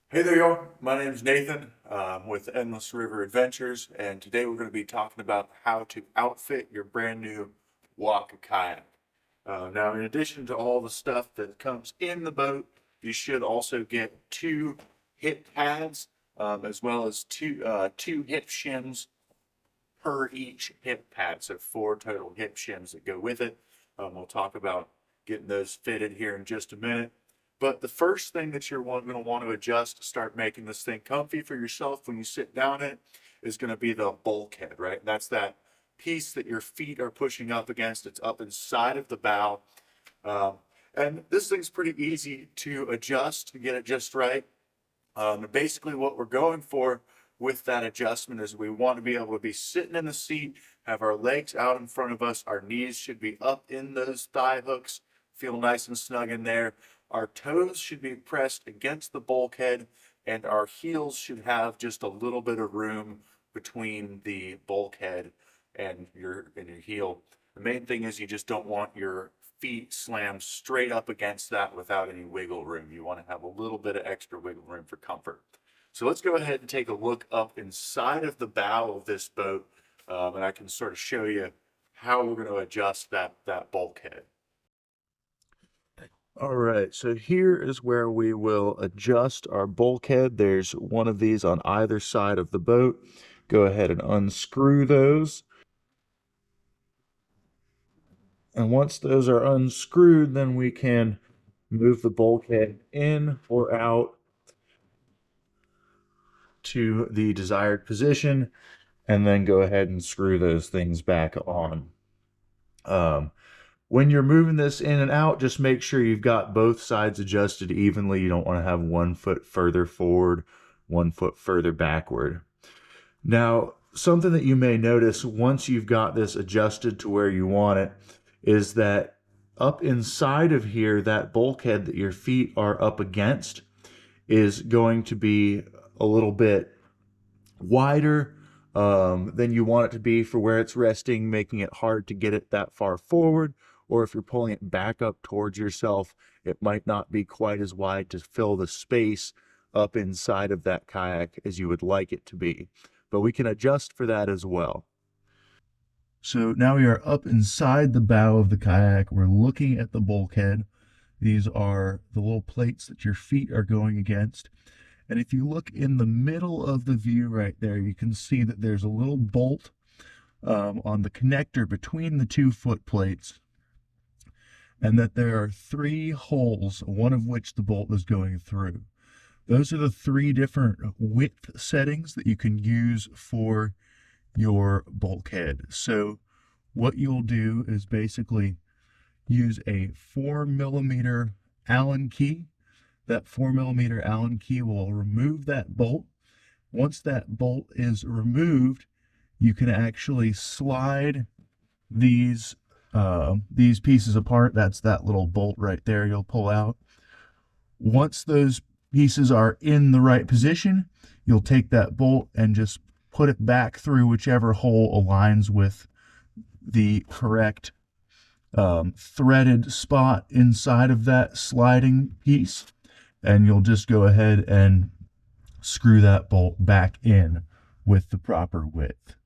Hey there, y'all. My name is Nathan with Endless River Adventures, and today we're going to be talking about how to outfit your brand new Waka kayak. Now, in addition to all the stuff that comes in the boat, you should also get two hip pads, as well as two hip shims per each hip pad. So four total hip shims that go with it. We'll talk about getting those fitted here in just a minute. But the first thing that you're going to want to adjust to start making this thing comfy for yourself when you sit down in it is going to be the bulkhead, right? That's that piece that your feet are pushing up against. It's up inside of the bow. Um, and this thing's pretty easy to adjust to get it just right. Basically, what we're going for with that adjustment is we want to be able to be sitting in the seat, have our legs out in front of us, our knees should be up in those thigh hooks, feel nice and snug in there. Our toes should be pressed against the bulkhead, and our heels should have just a little bit of room between the bulkhead and your heel. The main thing is you just don't want your feet slammed straight up against that without any wiggle room. You want to have a little bit of extra wiggle room for comfort. So let's go ahead and take a look up inside of the bow of this boat, and I can sort of show you how we're going to adjust that bulkhead. All right, so here is where we will adjust our bulkhead. There's one of these on either side of the boat. Go ahead and unscrew those. And once those are unscrewed, then we can move the bulkhead in or out to the desired position, and then go ahead and screw those things back on. Um, when you're moving this in and out, just make sure you've got both sides adjusted evenly. You don't want to have 1 foot further forward, 1 foot further backward. Now, something that you may notice once you've got this adjusted to where you want it is that up inside of here, that bulkhead that your feet are up against is going to be a little bit wider than you want it to be for where it's resting, making it hard to get it that far forward. Or if you're pulling it back up towards yourself, it might not be quite as wide to fill the space up inside of that kayak as you would like it to be. But we can adjust for that as well. So now we are up inside the bow of the kayak. We're looking at the bulkhead. These are the little plates that your feet are going against. And if you look in the middle of the view right there, you can see that there's a little bolt on the connector between the two foot plates, and that there are three holes, one of which the bolt is going through. Those are the three different width settings that you can use for your bulkhead. So what you'll do is basically use a 4mm Allen key. That 4mm Allen key will remove that bolt. Once that bolt is removed, you can actually slide these pieces apart. That's that little bolt right there you'll pull out. Once those pieces are in the right position, you'll take that bolt and just put it back through whichever hole aligns with the correct threaded spot inside of that sliding piece, and you'll just go ahead and screw that bolt back in with the proper width.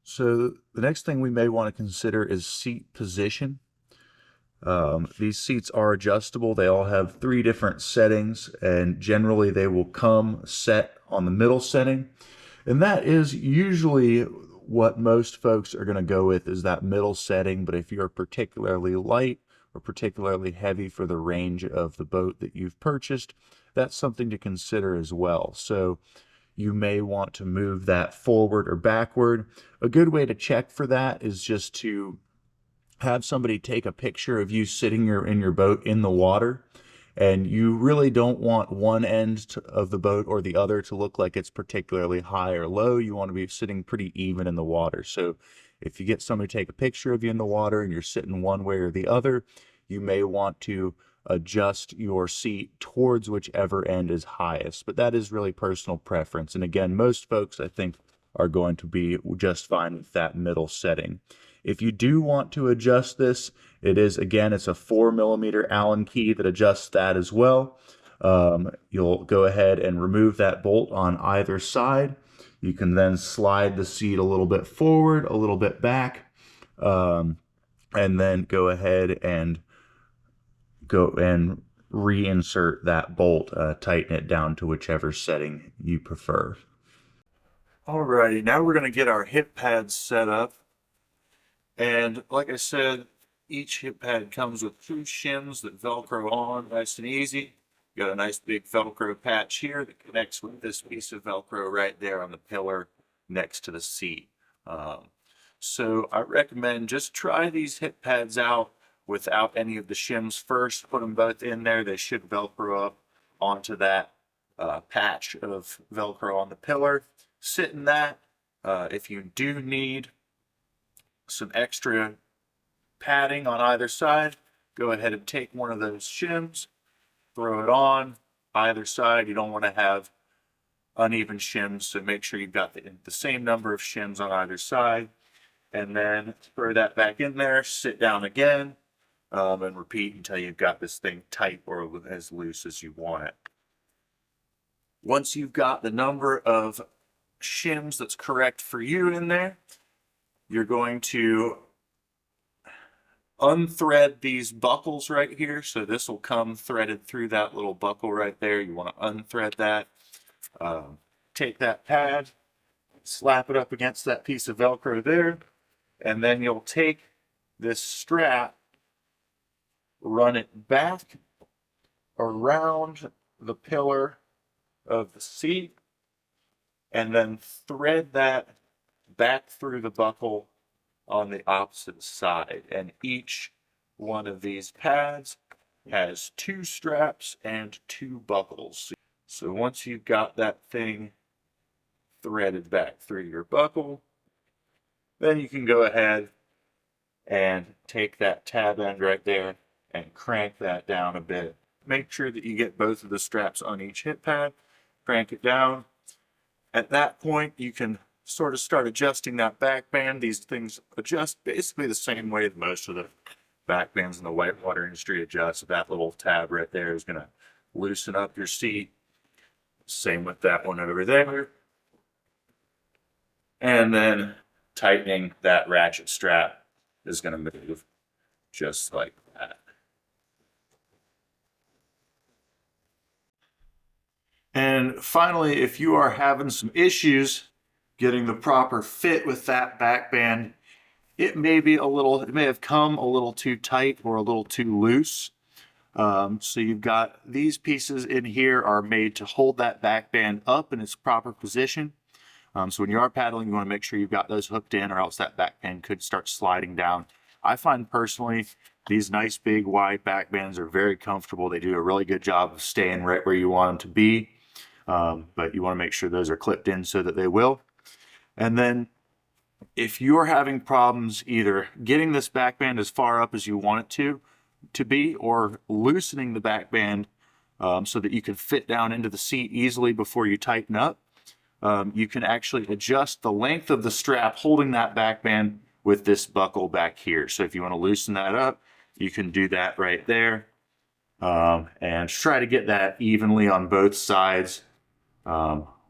So the next thing we may want to consider is seat position. These seats are adjustable. They all have three different settings, and generally they will come set on the middle setting. And that is usually what most folks are going to go with, is that middle setting. But if you're particularly light or particularly heavy for the range of the boat that you've purchased, that's something to consider as well. So you may want to move that forward or backward. A good way to check for that is just to have somebody take a picture of you sitting in your boat in the water, and you really don't want one end of the boat or the other to look like it's particularly high or low. You want to be sitting pretty even in the water. So if you get somebody to take a picture of you in the water and you're sitting one way or the other, you may want to adjust your seat towards whichever end is highest. But that is really personal preference. And again, most folks, I think, are going to be just fine with that middle setting. If you do want to adjust this, it's a 4mm Allen key that adjusts that as well. You'll go ahead and remove that bolt on either side. You can then slide the seat a little bit forward, a little bit back, and then go ahead and reinsert that bolt, tighten it down to whichever setting you prefer. Alrighty, now we're going to get our hip pads set up. And like I said, each hip pad comes with 2 shims that Velcro on nice and easy. You got a nice big Velcro patch here that connects with this piece of Velcro right there on the pillar next to the seat. So I recommend just try these hip pads out without any of the shims first. Put them both in there. They should Velcro up onto that patch of Velcro on the pillar. Sit in that. If you do need some extra padding on either side, go ahead and take one of those shims, throw it on either side. You don't want to have uneven shims, so make sure you've got the same number of shims on either side, and then throw that back in there, sit down again, and repeat until you've got this thing tight or as loose as you want it. Once you've got the number of shims that's correct for you in there, you're going to unthread these buckles right here. So this will come threaded through that little buckle right there. You want to unthread that. Take that pad, slap it up against that piece of Velcro there, and then you'll take this strap, run it back around the pillar of the seat, and then thread that back through the buckle on the opposite side. And each one of these pads has 2 straps and 2 buckles. So once you've got that thing threaded back through your buckle, then you can go ahead and take that tab end right there and crank that down a bit. Make sure that you get both of the straps on each hip pad, crank it down. At that point, you can sort of start adjusting that back band. These things adjust basically the same way that most of the back bands in the whitewater industry adjust. So that little tab right there is going to loosen up your seat. Same with that one over there. And then tightening that ratchet strap is going to move just like that. And finally, if you are having some issues getting the proper fit with that back band, it may have come a little too tight or a little too loose. So you've got these pieces in here are made to hold that back band up in its proper position. So when you are paddling, you want to make sure you've got those hooked in, or else that back band could start sliding down. I find personally these nice big wide back bands are very comfortable. They do a really good job of staying right where you want them to be. But you want to make sure those are clipped in so that they will. And then if you're having problems either getting this back band as far up as you want it to be, or loosening the back band so that you can fit down into the seat easily before you tighten up, you can actually adjust the length of the strap holding that back band with this buckle back here. So if you want to loosen that up, you can do that right there, and try to get that evenly on both sides. We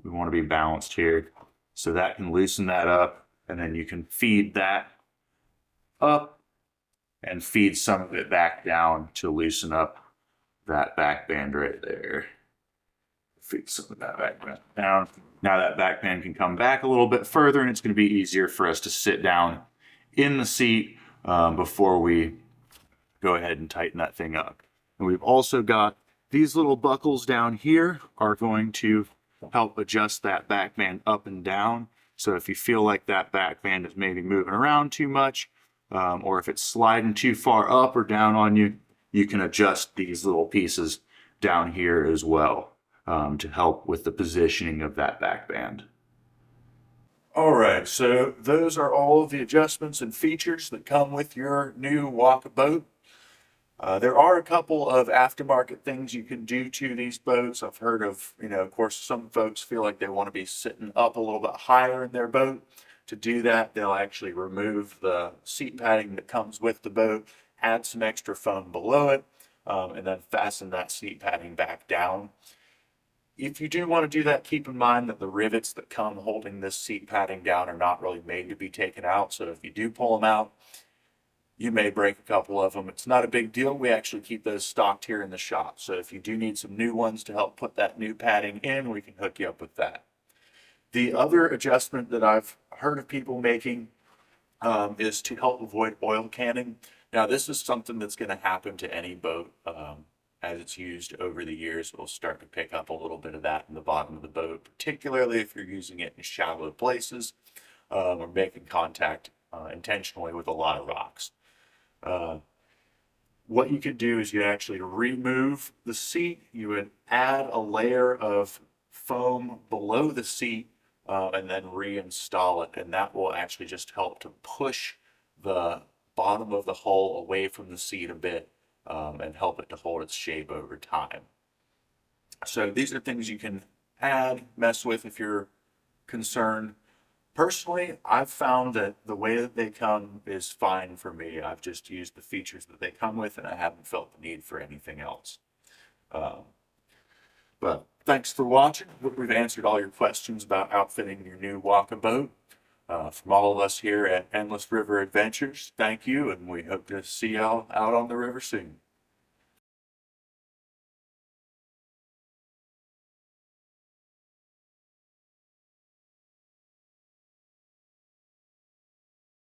want to be balanced here, so that can loosen that up, and then you can feed that up and feed some of it back down to loosen up that back band right there. Feed some of that back band down. Now that back band can come back a little bit further, and it's going to be easier for us to sit down in the seat before we go ahead and tighten that thing up. And we've also got these little buckles down here are going to help adjust that back band up and down. So if you feel like that back band is maybe moving around too much, or if it's sliding too far up or down on you, you can adjust these little pieces down here as well to help with the positioning of that back band. All right, so those are all of the adjustments and features that come with your new Waka boat. There are a couple of aftermarket things you can do to these boats. I've heard of, of course, some folks feel like they want to be sitting up a little bit higher in their boat. To do that, they'll actually remove the seat padding that comes with the boat, add some extra foam below it. and then fasten that seat padding back down. If you do want to do that, keep in mind that the rivets that come holding this seat padding down are not really made to be taken out. So if you do pull them out, you may break a couple of them. It's not a big deal. We actually keep those stocked here in the shop. So if you do need some new ones to help put that new padding in, we can hook you up with that. The other adjustment that I've heard of people making is to help avoid oil canning. Now, this is something that's going to happen to any boat as it's used over the years. We'll start to pick up a little bit of that in the bottom of the boat, particularly if you're using it in shallow places or making contact intentionally with a lot of rocks. What you could do is you actually remove the seat. You would add a layer of foam below the seat and then reinstall it. And that will actually just help to push the bottom of the hull away from the seat a bit and help it to hold its shape over time. So these are things you can add, mess with if you're concerned. Personally, I've found that the way that they come is fine for me. I've just used the features that they come with, and I haven't felt the need for anything else. But thanks for watching. Hope we've answered all your questions about outfitting your new Waka boat. From all of us here at Endless River Adventures, thank you, and we hope to see y'all out on the river soon.